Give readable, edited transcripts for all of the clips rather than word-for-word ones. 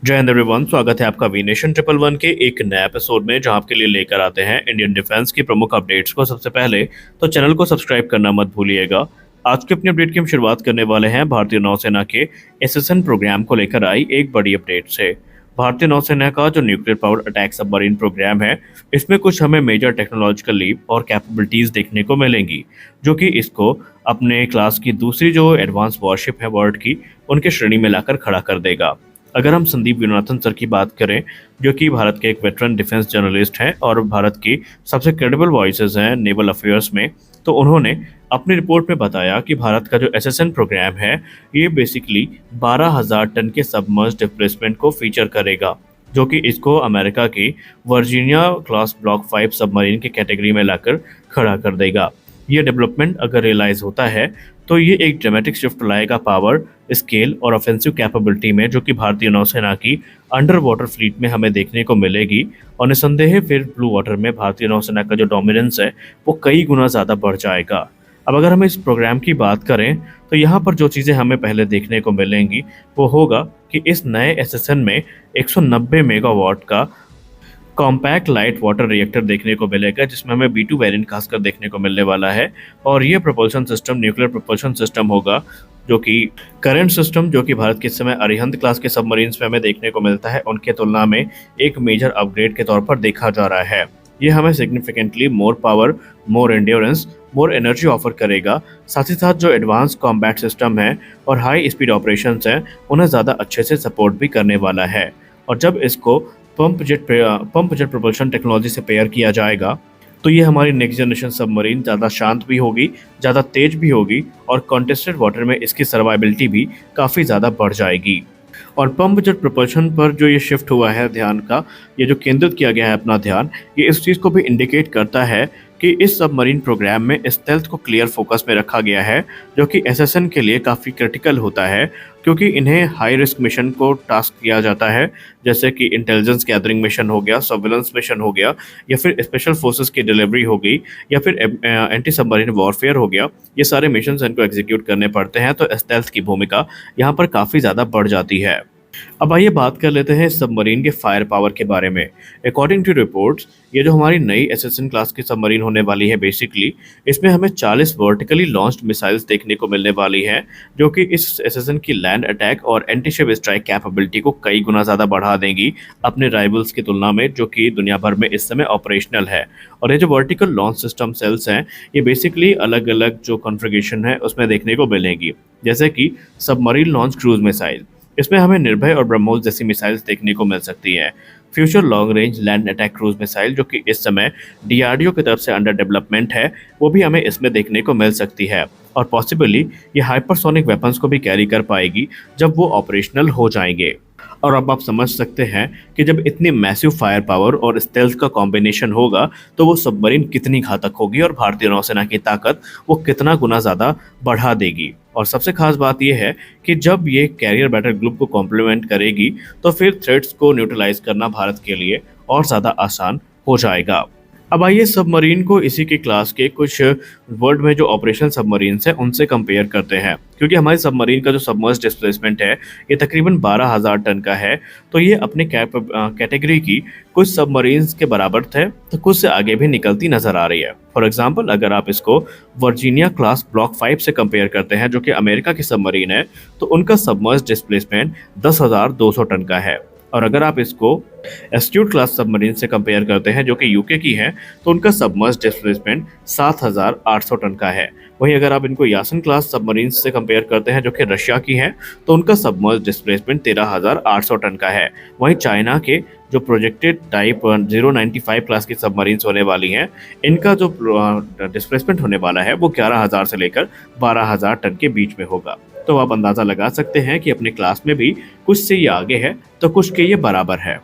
जय हिंद एवरीवन। स्वागत है आपका वी नेशन ट्रिपल वन के एक नए एपिसोड में, जहां आपके लिए लेकर आते हैं इंडियन डिफेंस की प्रमुख अपडेट्स को। सबसे पहले तो चैनल को सब्सक्राइब करना मत भूलिएगा। आज के अपनी अपडेट की हम शुरुआत करने वाले हैं भारतीय नौसेना के एसएसएन प्रोग्राम को लेकर आई एक बड़ी अपडेट से। भारतीय नौसेना का जो nuclear power attack submarine programme है, इसमें कुछ हमें मेजर टेक्नोलॉजिकल लीप और कैपेबिलिटीज देखने को मिलेंगी, जो कि इसको अपने क्लास की दूसरी जो एडवांस वॉरशिप है वर्ल्ड की, उनके श्रेणी में लाकर खड़ा कर देगा। अगर हम संदीप वीरनाथन सर की बात करें, जो कि भारत के एक वेटरन डिफेंस जर्नलिस्ट हैं और भारत की सबसे क्रेडिबल वॉइसेस हैं नेवल अफेयर्स में, तो उन्होंने अपनी रिपोर्ट में बताया कि भारत का जो एसएसएन प्रोग्राम है, ये बेसिकली 12,000 टन के सबमर्ज डिस्प्लेसमेंट को फीचर करेगा, जो कि इसको अमेरिका की वर्जीनिया क्लास ब्लॉक 5 सबमरीन के कैटेगरी में लाकर खड़ा कर देगा। ये डेवलपमेंट अगर रियलाइज होता है तो ये एक ड्रामेटिक शिफ्ट लाएगा पावर, स्केल और ऑफेंसिव कैपेबिलिटी में, जो कि भारतीय नौसेना की अंडर वाटर फ्लीट में हमें देखने को मिलेगी। और निसंदेह फिर ब्लू वाटर में भारतीय नौसेना का जो डोमिनेंस है, वो कई गुना ज़्यादा बढ़ जाएगा। अब अगर हम इस प्रोग्राम की बात करें, तो यहाँ पर जो चीज़ें हमें पहले देखने को मिलेंगी वो होगा कि इस नए एसएसएन में 190 मेगावाट का कॉम्पैक्ट लाइट वाटर रिएक्टर देखने को मिलेगा, जिसमें हमें B2 वेरिएंट खासकर देखने को मिलने वाला है। और ये propulsion system nuclear propulsion system होगा, जो कि करंट सिस्टम जो कि भारत के इस समय अरिहंत क्लास के सबमरीन्स में हमें देखने को मिलता है, उनके तुलना में एक मेजर अपग्रेड के तौर पर देखा जा रहा है। ये हमें सिग्निफिकेंटली मोर पावर, मोर एंड्योरेंस, मोर एनर्जी ऑफर करेगा। साथ ही साथ जो एडवांस कॉम्बैट सिस्टम है और हाई स्पीड ऑपरेशंस हैं, उन्हें ज़्यादा अच्छे से सपोर्ट भी करने वाला है। और जब इसको पंप जेट प्रोपल्शन टेक्नोलॉजी से पेयर किया जाएगा, तो ये हमारी नेक्स्ट जनरेशन सबमरीन ज़्यादा शांत भी होगी, ज़्यादा तेज भी होगी, और कॉन्टेस्टेड वाटर में इसकी सर्वाइबिलिटी भी काफ़ी ज़्यादा बढ़ जाएगी। और पंप जेट प्रोपल्शन पर जो ये शिफ्ट हुआ है ध्यान का, ये जो केंद्रित किया गया है अपना ध्यान, ये इस चीज़ को भी इंडिकेट करता है कि इस सबमरीन प्रोग्राम में स्टेल्थ को क्लियर फोकस में रखा गया है, जो कि एसएसएन के लिए काफ़ी क्रिटिकल होता है, क्योंकि इन्हें हाई रिस्क मिशन को टास्क किया जाता है, जैसे कि इंटेलिजेंस गैदरिंग मिशन हो गया, सर्विलेंस मिशन हो गया, या फिर स्पेशल फोर्सेस की डिलीवरी हो गई, या फिर एंटी सबमरीन वॉरफेयर हो गया। ये सारे मिशन इनको एग्जीक्यूट करने पड़ते हैं, तो स्टेल्थ की भूमिका यहाँ पर काफ़ी ज़्यादा बढ़ जाती है। अब आइए बात कर लेते हैं सबमरीन के फायर पावर के बारे में। अकॉर्डिंग टू रिपोर्ट्स, ये जो हमारी नई एसएसएन क्लास की सबमरीन होने वाली है, बेसिकली इसमें हमें 40 वर्टिकली लॉन्च्ड मिसाइल्स देखने को मिलने वाली हैं, जो कि इस एसएसएन की लैंड अटैक और एंटी शिप स्ट्राइक कैपेबिलिटी को कई गुना ज़्यादा बढ़ा देंगी अपने राइवल्स की तुलना में, जो कि दुनिया भर में इस समय ऑपरेशनल है। और ये जो वर्टिकल लॉन्च सिस्टम सेल्स हैं, ये बेसिकली अलग अलग जो कॉन्फ़िगरेशन है उसमें देखने को मिलेंगी, जैसे कि सबमरीन लॉन्च क्रूज मिसाइल, इसमें हमें निर्भय और ब्रह्मोस जैसी मिसाइल्स देखने को मिल सकती हैं। Future long range land attack cruise missile, जो कि इस समय डीआरडीओ की तरफ से अंडर डेवलपमेंट है, वो भी हमें इसमें देखने को मिल सकती है। और पॉसिबली ये हाइपरसोनिक वेपन्स को भी कैरी कर पाएगी जब वो ऑपरेशनल हो जाएंगे। और अब आप समझ सकते हैं कि जब इतनी मैसिव फायर पावर और स्टेल्थ का कॉम्बिनेशन होगा, तो वो सबमरीन कितनी घातक होगी और भारतीय नौसेना की ताकत वो कितना गुना ज़्यादा बढ़ा देगी। और सबसे खास बात यह है कि जब ये कैरियर बैटल ग्रुप को कॉम्प्लीमेंट करेगी, तो फिर थ्रेट्स को न्यूट्रलाइज करना भारत के लिए और ज़्यादा आसान हो जाएगा। अब आइए सबमरीन को इसी की क्लास के कुछ वर्ल्ड में जो ऑपरेशनल सबमरीन्स हैं उनसे कंपेयर करते हैं, क्योंकि हमारी सबमरीन का जो सबमर्ज डिस्प्लेसमेंट है, ये तकरीबन 12,000 टन का है। तो ये अपने कैटेगरी की कुछ सबमरीन्स के बराबर थे, तो कुछ से आगे भी निकलती नजर आ रही है। फॉर एग्जाम्पल, अगर आप इसको वर्जीनिया क्लास ब्लॉक 5 से कंपेयर करते हैं, जो कि अमेरिका की सबमरीन है, तो उनका सबमर्ज डिस्प्लेसमेंट 10,200 टन का है। और अगर आप इसको एस्ट्यूट क्लास सबमरीन से कंपेयर करते हैं, जो कि यूके की है, तो उनका सबमर्ज डिस्प्लेसमेंट 7,800 टन का है। वहीं अगर आप इनको यासन क्लास सबमरीन से कंपेयर करते हैं, जो कि रशिया की है, तो उनका सबमर्ज डिस्प्लेसमेंट 13,800 टन का है। वहीं चाइना के जो प्रोजेक्टेड टाइप 095 क्लास की सबमरीन्स होने वाली हैं, इनका जो डिस्प्लेसमेंट होने वाला है वो 11,000 से लेकर 12,000 टन के बीच में होगा। तो आप अंदाज़ा लगा सकते हैं कि अपने क्लास में भी कुछ से ये आगे है, तो कुछ के ये बराबर है।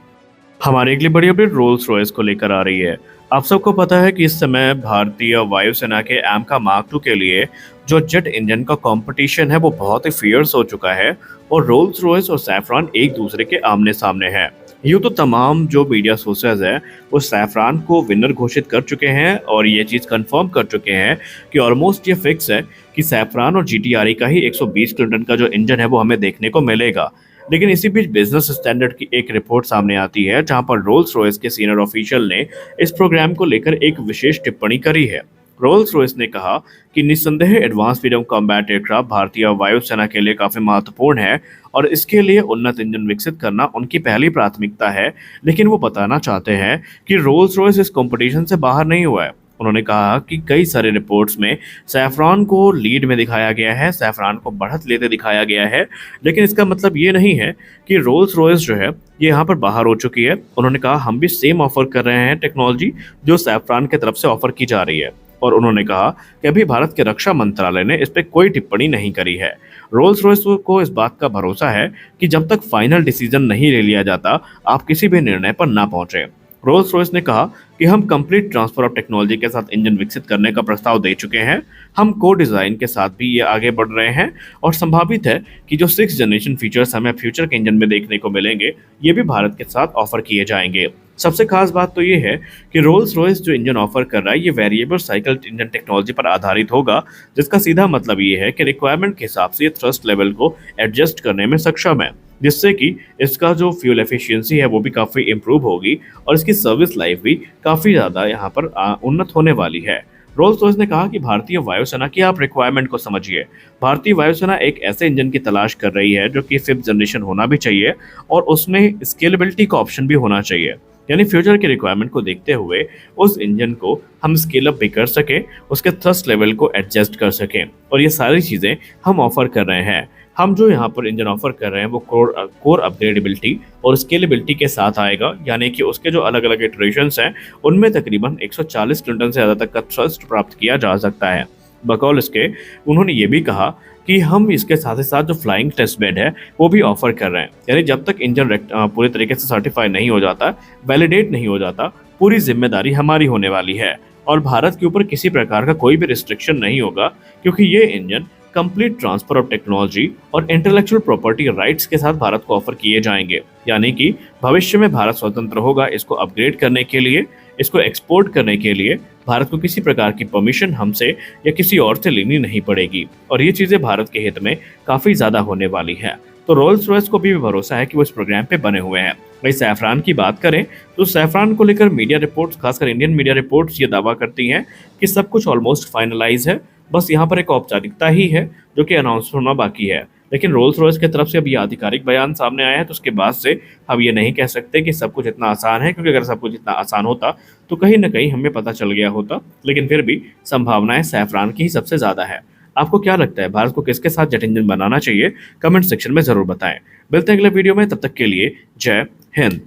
हमारे अगली बड़ी अपडेट रोल्स रॉयस को लेकर आ रही है। आप सबको पता है कि इस समय भारतीय वायुसेना के एमका मार्क 2 के लिए जो जेट इंजन का कंपटीशन है, वो बहुत ही फियर्स हो चुका है, और रोल्स रॉयस और सैफरॉन एक दूसरे के आमने सामने हैं। यूँ तो तमाम जो मीडिया सोर्सेज है वो सैफरॉन को विनर घोषित कर चुके हैं, और ये चीज़ कंफर्म कर चुके हैं कि ऑलमोस्ट ये फिक्स है कि सैफरॉन और जीटीआरई का ही 120 किलोटन का जो इंजन है वो हमें देखने को मिलेगा। लेकिन इसी बीच बिजनेस स्टैंडर्ड की एक रिपोर्ट सामने आती है जहां पर रोल्स रॉयस के सीनियर ऑफिशियल ने इस प्रोग्राम को लेकर एक विशेष टिप्पणी करी है। रोल्स रॉयस ने कहा कि निस्संदेह एडवांस फ्रीडम कॉम्बैट एयरक्राफ्ट भारतीय वायुसेना के लिए काफी महत्वपूर्ण है और इसके लिए उन्नत इंजन विकसित करना उनकी पहली प्राथमिकता है। लेकिन वो बताना चाहते हैं कि रोल्स रॉयस इस कंपटीशन से बाहर नहीं हुआ है। उन्होंने कहा कि कई सारे रिपोर्ट्स में सैफरॉन को लीड में दिखाया गया है, सैफरॉन को बढ़त लेते दिखाया गया है, लेकिन इसका मतलब ये नहीं है कि रोल्स रॉयस जो है ये यहाँ पर बाहर हो चुकी है। उन्होंने कहा हम भी सेम ऑफर कर रहे हैं टेक्नोलॉजी जो सैफरॉन की तरफ से ऑफर की जा रही है। और उन्होंने कहा कि अभी भारत के रक्षा मंत्रालय ने इस पर कोई टिप्पणी नहीं करी है। रोल्स रॉयस को इस बात का भरोसा है कि जब तक फाइनल डिसीजन नहीं ले लिया जाता आप किसी भी निर्णय पर ना पहुंचे। रोल्स रॉयस ने कहा कि हम कंप्लीट ट्रांसफर ऑफ टेक्नोलॉजी के साथ इंजन विकसित करने का प्रस्ताव दे चुके हैं। हम को डिजाइन के साथ भी ये आगे बढ़ रहे हैं और संभावित है कि जो 6th जनरेशन फीचर्स हमें फ्यूचर के इंजन में देखने को मिलेंगे ये भी भारत के साथ ऑफर किए जाएंगे। सबसे खास बात तो ये है कि रोल्स रॉयस जो इंजन ऑफर कर रहा है ये वेरिएबल साइकिल इंजन टेक्नोलॉजी पर आधारित होगा, जिसका सीधा मतलब ये है कि रिक्वायरमेंट के हिसाब से ये थ्रस्ट लेवल को एडजस्ट करने में सक्षम है, जिससे कि इसका जो फ्यूल एफिशिएंसी है वो भी काफ़ी इम्प्रूव होगी और इसकी सर्विस लाइफ भी काफ़ी ज़्यादा यहाँ पर उन्नत होने वाली है। रोल्स रॉयस ने कहा कि भारतीय वायुसेना की आप रिक्वायरमेंट को समझिए। भारतीय वायुसेना एक ऐसे इंजन की तलाश कर रही है जो कि 5th जनरेशन होना भी चाहिए और उसमें स्केलेबिलिटी का ऑप्शन भी होना चाहिए, यानी फ्यूचर की रिक्वायरमेंट को देखते हुए उस इंजन को हम स्केल अप भी कर सकें, उसके थ्रस्ट लेवल को एडजस्ट कर सकें और ये सारी चीज़ें हम ऑफर कर रहे हैं। हम जो यहाँ पर इंजन ऑफर कर रहे हैं वो कोर अपग्रेडेबिलिटी और स्केलेबिलिटी के साथ आएगा, यानी कि उसके जो अलग अलग इटरेशंस हैं उनमें तकरीबन 140 न्यूटन से ज़्यादा तक का थ्रस्ट प्राप्त किया जा सकता है। बकौल इसके उन्होंने ये भी कहा कि हम इसके साथ ही साथ जो फ्लाइंग टेस्ट बेड है वो भी ऑफर कर रहे हैं, यानी जब तक इंजन पूरी तरीके से सर्टिफाई नहीं हो जाता, वैलिडेट नहीं हो जाता, पूरी जिम्मेदारी हमारी होने वाली है और भारत के ऊपर किसी प्रकार का कोई भी रिस्ट्रिक्शन नहीं होगा, क्योंकि ये engine complete transfer of technology और इंटेलेक्चुअल प्रॉपर्टी राइट्स के साथ भारत को ऑफर किए जाएंगे। यानी कि भविष्य में भारत स्वतंत्र होगा इसको अपग्रेड करने के लिए, इसको एक्सपोर्ट करने के लिए भारत को किसी प्रकार की परमिशन हमसे या किसी और से लेनी नहीं पड़ेगी और ये चीज़ें भारत के हित में काफ़ी ज़्यादा होने वाली है। तो रोल्स रॉयस को भी भरोसा है कि वो इस प्रोग्राम पे बने हुए हैं। वही सैफरान की बात करें तो सैफरान को लेकर मीडिया रिपोर्ट्स, खासकर इंडियन मीडिया रिपोर्ट्स ये दावा करती हैं कि सब कुछ ऑलमोस्ट फाइनलाइज है, बस यहाँ पर एक औपचारिकता ही है जो कि अनाउंस होना बाकी है। लेकिन रोल्स रॉयस की तरफ से अभी आधिकारिक बयान सामने आया है तो उसके बाद से हम ये नहीं कह सकते कि सब कुछ इतना आसान है, क्योंकि अगर सब कुछ इतना आसान होता तो कहीं ना कहीं हमें पता चल गया होता। लेकिन फिर भी संभावनाएं सैफरान की ही सबसे ज़्यादा है। आपको क्या लगता है भारत को किसके साथ जेट इंजन बनाना चाहिए? कमेंट सेक्शन में ज़रूर बताएं। मिलते हैं अगले वीडियो में, तब तक के लिए जय हिंद।